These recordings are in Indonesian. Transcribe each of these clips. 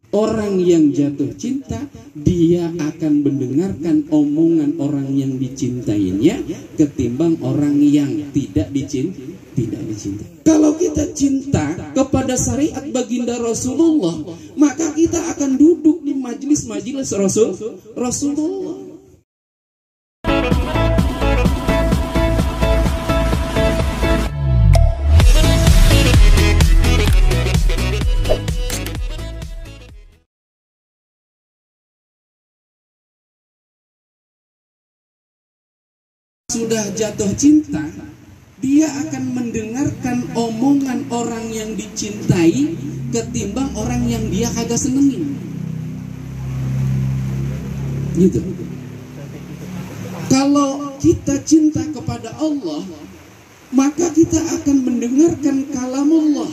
Orang yang jatuh cinta, dia akan mendengarkan omongan orang yang dicintainya ketimbang orang yang tidak dicintai. Kalau kita cinta kepada syariat baginda Rasulullah, maka kita akan duduk di majelis-majelis Rasulullah. Sudah jatuh cinta, dia akan mendengarkan omongan orang yang dicintai ketimbang orang yang dia kagak senengin. Gitu. Kalau kita cinta kepada Allah, maka kita akan mendengarkan kalamullah.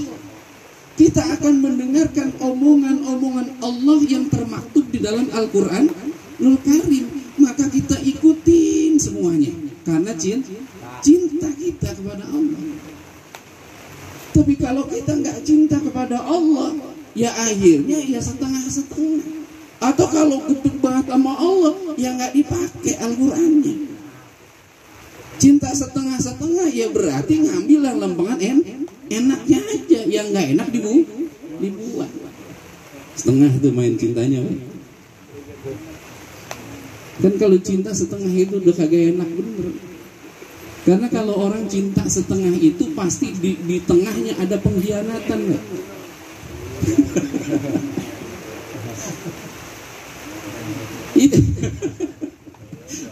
Kita akan mendengarkan omongan-omongan Allah yang termaktub di dalam Al-Qur'anul Karim. Maka kita ikutin semuanya karena cinta kita kepada Allah. Tapi kalau kita nggak cinta kepada Allah, ya akhirnya ya setengah-setengah. Atau kalau gedung banget sama Allah, ya nggak dipakai Al-Qur'annya. Cinta setengah-setengah ya berarti ngambil yang lempengan enaknya aja, yang nggak enak dibuat. Setengah tuh main cintanya, kan kalau cinta setengah itu udah kagak enak bener. Karena kalau orang cinta setengah itu pasti di tengahnya ada pengkhianatan, gak? Itu.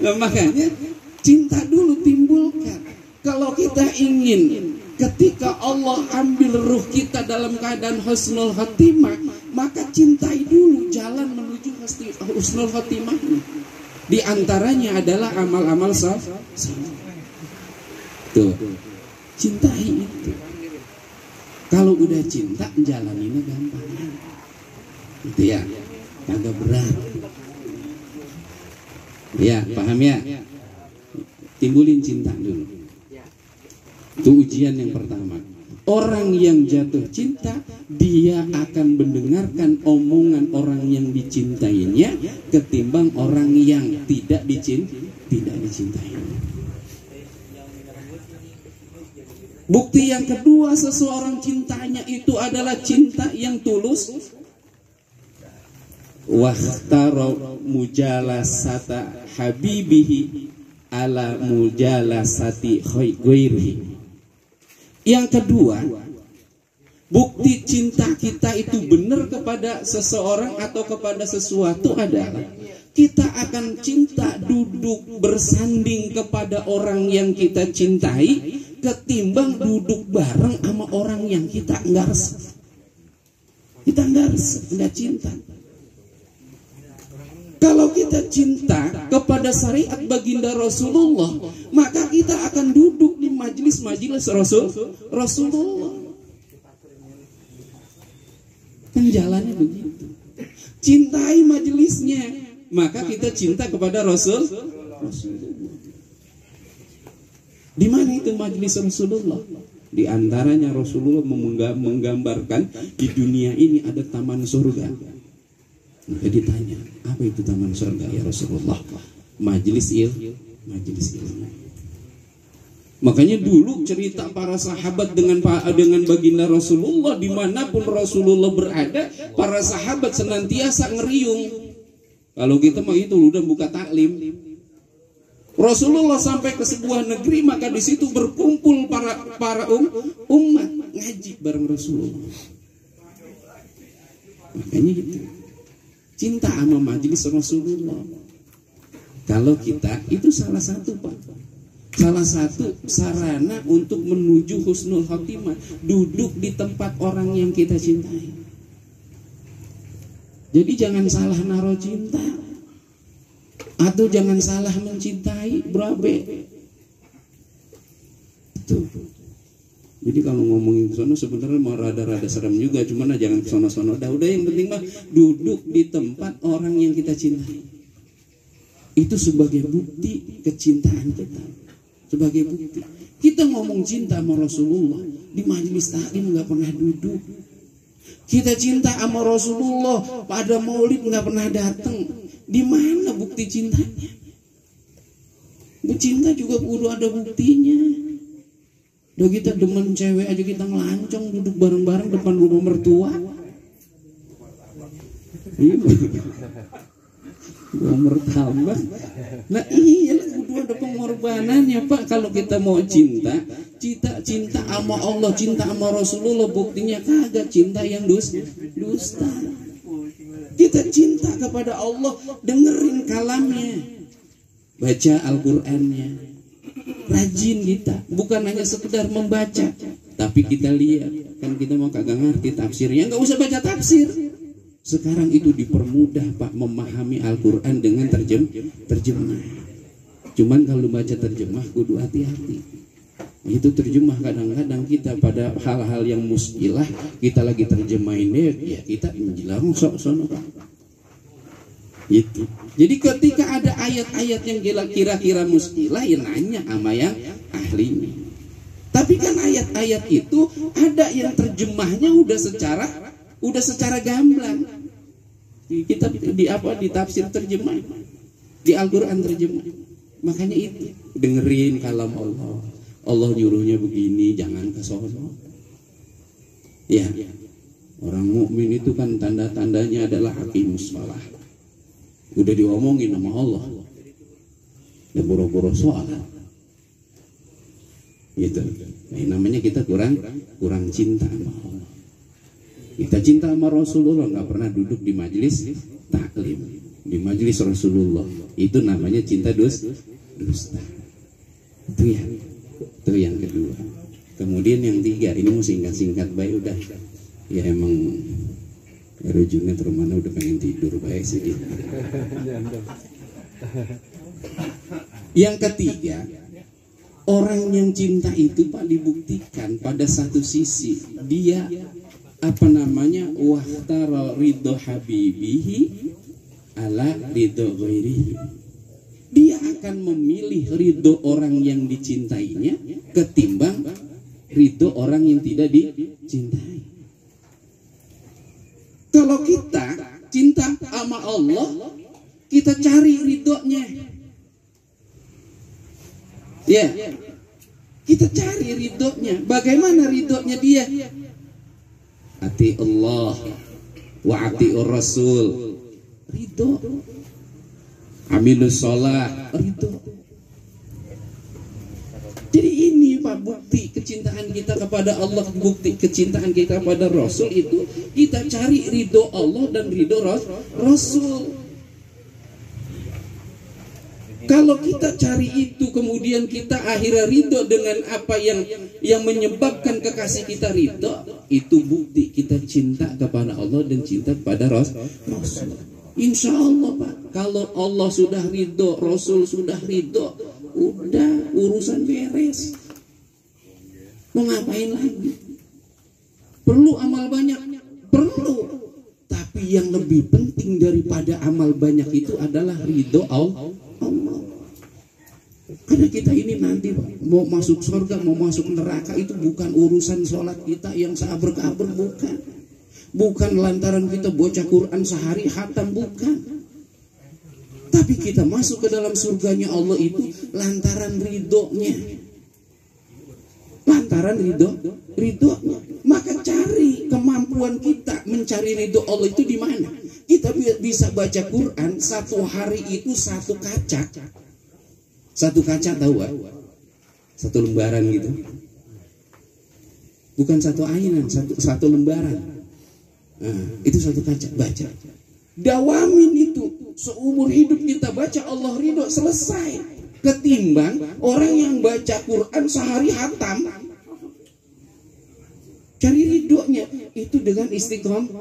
Nah, makanya cinta dulu timbulkan. Kalau kita ingin ketika Allah ambil ruh kita dalam keadaan husnul khatimah, maka cintai dulu jalan menuju husnul khatimah. Di antaranya adalah amal-amal saleh. Tuh, cintai itu. Kalau udah cinta, jalaninnya gampang. Gitu ya, kagak berat. Ya, paham ya? Timbulin cinta dulu. Itu ujian yang pertama. Orang yang jatuh cinta, dia akan mendengarkan omongan orang yang dicintainya ketimbang orang yang tidak dicintai. Bukti yang kedua seseorang cintanya itu adalah cinta yang tulus. Wahtaro mujalasata habibihi ala mujalasati ghairihi. Yang kedua, bukti cinta kita itu benar kepada seseorang atau kepada sesuatu adalah kita akan cinta duduk bersanding kepada orang yang kita cintai ketimbang duduk bareng sama orang yang kita enggak resep. Kita enggak cinta. Kalau kita cinta kepada syariat baginda Rasulullah, maka kita akan duduk di majelis-majelis Rasulullah. Kan jalannya begitu. Cintai majelisnya, maka kita cinta kepada Rasulullah. Di mana itu majelis Rasulullah? Di antaranya Rasulullah menggambarkan di dunia ini ada taman surga. Maka ditanya, apa itu taman surga ya Rasulullah? Majelis ilmu. Makanya dulu cerita para sahabat dengan baginda Rasulullah, dimanapun Rasulullah berada, para sahabat senantiasa ngeriung. Kalau kita mah itu udah buka taklim. Rasulullah sampai ke sebuah negeri, maka di situ berkumpul para umat ngaji bareng Rasulullah. Makanya gitu. Cinta sama majelis Rasulullah. Kalau kita itu salah satu, Pak. Salah satu sarana untuk menuju husnul khotimah, duduk di tempat orang yang kita cintai. Jadi jangan salah naruh cinta, atau jangan salah mencintai, berabe. Itu. Jadi kalau ngomongin sono sebenarnya mau rada-rada serem juga, cuman jangan sono-sono. Udah yang penting mah duduk di tempat orang yang kita cintai. Itu sebagai bukti kecintaan kita. Sebagai bukti. Kita ngomong cinta sama Rasulullah di majelis taklim nggak pernah duduk. Kita cinta sama Rasulullah, pada maulid nggak pernah datang. Di mana bukti cintanya? Cinta juga kudu ada buktinya. Udah kita demen cewek aja kita ngelancong duduk bareng-bareng depan rumah mertua. Gua mertambah. Nah iya kudu ada pengorbanannya Pak. Kalau kita mau cinta sama Allah, cinta sama Rasulullah, buktinya kagak. Cinta yang dusta. Kita cinta kepada Allah, dengerin kalamnya, baca Al-Qur'annya, rajin kita, bukan hanya sekedar membaca, tapi kita lihat. Kan kita mau kagak ngerti tafsirnya, nggak usah baca tafsir. Sekarang itu dipermudah Pak memahami Al-Quran dengan terjemah. Cuman kalau baca terjemah kudu hati-hati. Itu terjemah kadang-kadang kita pada hal-hal yang muskilah, kita lagi terjemahin deh, ya kita menjelang sono Pak. Itu. Jadi ketika ada ayat-ayat yang kira-kira muskilah, ya nanya sama yang ahlinya. Tapi kan ayat-ayat itu ada yang terjemahnya udah secara gamblang. Kita di tafsir terjemah, di Al-Qur'an terjemah. Makanya itu dengerin kalam Allah. Allah nyuruhnya begini, jangan ke sono. Ya. Orang mukmin itu kan tanda-tandanya adalah hakimus shalah. Udah diomongin sama Allah. Ya boro-boro sholat. Gitu. Nah, namanya kita kurang cinta sama Allah. Kita cinta sama Rasulullah, nggak pernah duduk di majelis taklim, di majelis Rasulullah. Itu namanya cinta dusta. Itu yang kedua. Kemudian yang tiga, ini mau singkat-singkat baik udah. Ya emang Junet Romana udah pengen tidur baik sih. Yang ketiga, orang yang cinta itu Pak dibuktikan pada satu sisi dia wahtara ridho habibihi ala ridho ghairihi. Dia akan memilih ridho orang yang dicintainya ketimbang ridho orang yang tidak dicintai. Kalau kita cinta sama Allah, kita cari ridhonya. Ya, kita cari ridhonya. Bagaimana ridhonya dia? Ati Allah wa ati Rasul, ridho. Aminus sholah, ridho. Jadi ini Pak bukti kecintaan kita kepada Allah, bukti kecintaan kita kepada Rasul itu kita cari ridho Allah dan ridho Rasul. Kalau kita cari itu kemudian kita akhirnya ridho dengan apa yang menyebabkan kekasih kita ridho, itu bukti kita cinta kepada Allah dan cinta kepada Rasul. Insya Allah Pak, kalau Allah sudah ridho, Rasul sudah ridho, udah urusan beres. Mau ngapain lagi? Perlu amal banyak? Perlu. Tapi yang lebih penting daripada amal banyak itu adalah ridho Allah. Karena kita ini nanti Pak, mau masuk surga, mau masuk neraka itu bukan urusan sholat kita yang seaber-kaber, bukan. Bukan lantaran kita baca Quran sehari khatam, bukan. Tapi kita masuk ke dalam surganya Allah itu lantaran ridhonya. Lantaran ridhonya. Maka cari kemampuan kita mencari ridho Allah itu di mana? Kita bisa baca Quran satu hari itu satu kaca. Satu kaca tahu gak? Satu lembaran gitu. Bukan satu ayunan, satu lembaran. Nah, itu satu kaca baca. Dawamin itu seumur hidup kita baca Allah ridho selesai. Ketimbang orang yang baca Quran sehari hatam. Cari ridhonya itu dengan istiqomah.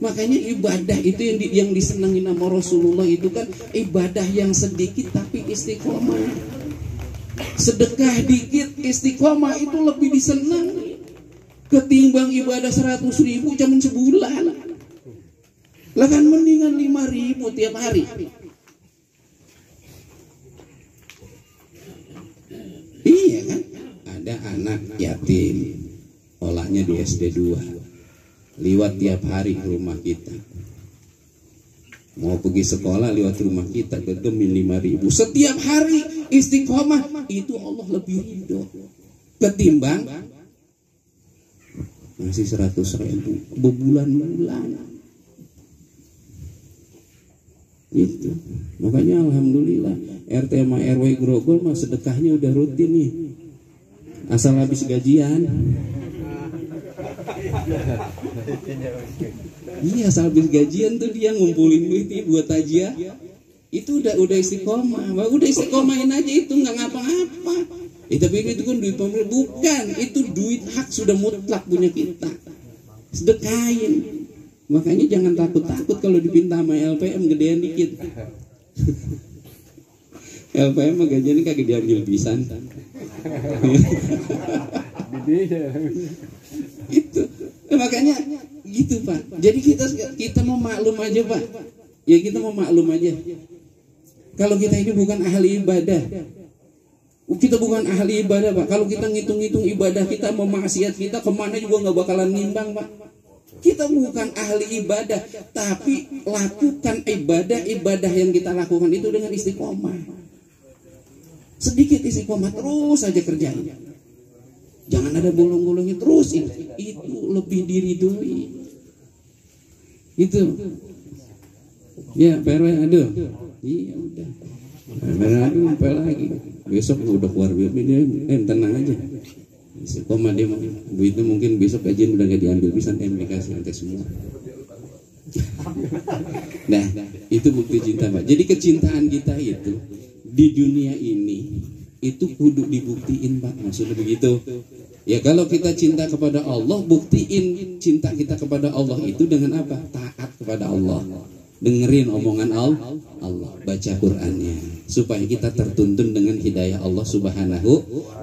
Makanya ibadah itu yang disenangi nama Rasulullah itu kan ibadah yang sedikit tapi istiqomah. Sedekah dikit istiqomah itu lebih disenangi ketimbang ibadah 100.000 cuma sebulan. Lah kan mendingan 5.000 tiap hari. Iya kan? Ada anak yatim, sekolahnya di SD 2, liwat tiap hari ke rumah kita. Mau pergi sekolah lewat rumah kita, gegemin 5.000 setiap hari istiqomah, itu Allah lebih ridho ketimbang masih 100.000 berbulan-bulan. Itu makanya alhamdulillah RT sama RW Grogol mah sedekahnya udah rutin nih, asal habis gajian. Iya, asal habis gajian tuh dia ngumpulin duit buat tajia. Itu udah istiqomah. Udah istiqomahin aja, itu nggak ngapa-ngapa. Tapi itu kan duit pemerintah, bukan, itu duit hak sudah mutlak punya kita. Sedekahin. Makanya jangan takut-takut kalau dipinta sama LPM gedean dikit. LPM mah gajiannya kagak diambil pisan. Itu makanya gitu Pak. Jadi kita mau maklum aja Pak. Ya kita mau maklum aja. Kalau kita ini bukan ahli ibadah, kita bukan ahli ibadah Pak. Kalau kita ngitung-ngitung ibadah kita, mau maksiat kita kemana juga nggak bakalan nimbang Pak. Kita bukan ahli ibadah, tapi lakukan ibadah yang kita lakukan itu dengan istiqomah. Sedikit istiqomah, terus saja kerjain. Jangan ada bolong-bolongnya, terus itu lebih diridhoi. Itu. Ya, PRW aduh. Iya udah. Aduh, apa lagi? Besok udah keluar tenang aja. Istiqomah dia itu mungkin besok kajian udah gak diambil, bisa dikasih nanti semua. Nah, itu bukti cinta Pak. Jadi kecintaan kita itu di dunia ini itu kudu dibuktiin Pak, maksudnya begitu. Ya kalau kita cinta kepada Allah, buktiin cinta kita kepada Allah itu dengan apa? Taat kepada Allah, dengerin omongan Allah, baca Qur'annya, supaya kita tertuntun dengan hidayah Allah Subhanahu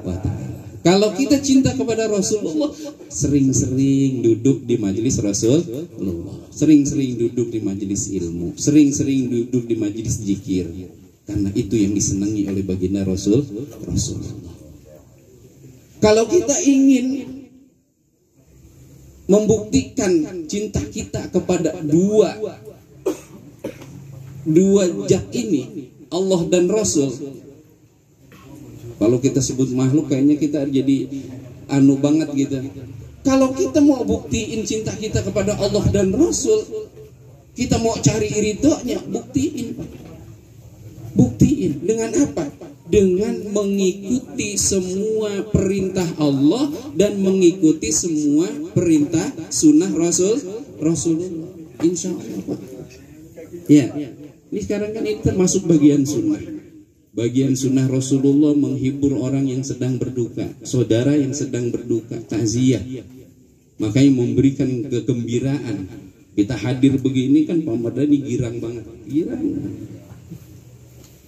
wa Ta'ala. Kalau kita cinta kepada Rasulullah, sering-sering duduk di majelis Rasulullah, sering-sering duduk di majelis ilmu, sering-sering duduk di majelis zikir, karena itu yang disenangi oleh baginda Rasulullah. Kalau kita ingin membuktikan cinta kita kepada dua zat ini, Allah dan Rasul. Kalau kita sebut makhluk kayaknya kita jadi anu banget gitu. Kalau kita mau buktiin cinta kita kepada Allah dan Rasul, kita mau cari ridhonya, buktiin dengan apa? Dengan mengikuti semua perintah Allah dan mengikuti semua perintah sunnah Rasulullah. Insya Allah Pak. Ya, ini sekarang kan ini termasuk bagian sunnah. Bagian sunnah Rasulullah menghibur orang yang sedang berduka, saudara yang sedang berduka, takziah. Makanya memberikan kegembiraan. Kita hadir begini kan Pak Mardhani girang banget, girang.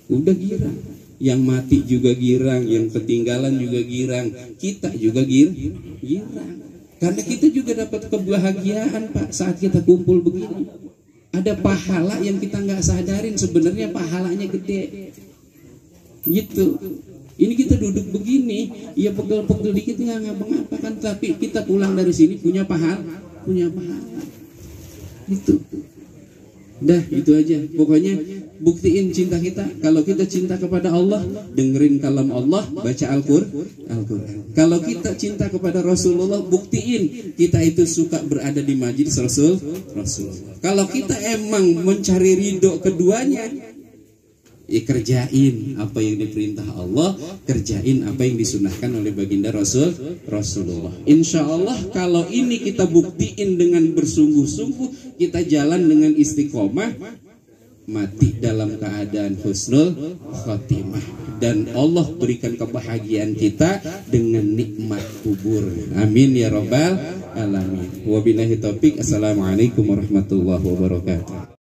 Udah girang. Yang mati juga girang, yang ketinggalan juga girang, kita juga girang. Karena kita juga dapat kebahagiaan Pak saat kita kumpul begini. Ada pahala yang kita nggak sadarin, sebenarnya pahalanya gede. Gitu. Ini kita duduk begini, ya pegel-pegel dikit nggak ngapa-ngapakan, tapi kita pulang dari sini punya pahala. Itu. Dah, itu aja. Pokoknya buktiin cinta kita. Kalau kita cinta kepada Allah, dengerin kalam Allah, baca Al-Qur'an. Kalau kita cinta kepada Rasulullah, buktiin kita itu suka berada di majelis Rasulullah. Kalau kita emang mencari ridho keduanya, ya kerjain apa yang diperintah Allah, kerjain apa yang disunahkan oleh baginda Rasulullah. Insya Allah kalau ini kita buktiin dengan bersungguh-sungguh, kita jalan dengan istiqomah, mati dalam keadaan husnul khotimah, dan Allah berikan kebahagiaan kita dengan nikmat kubur. Amin ya rabbal alamin. Wabillahi taufik. Assalamualaikum warahmatullahi wabarakatuh.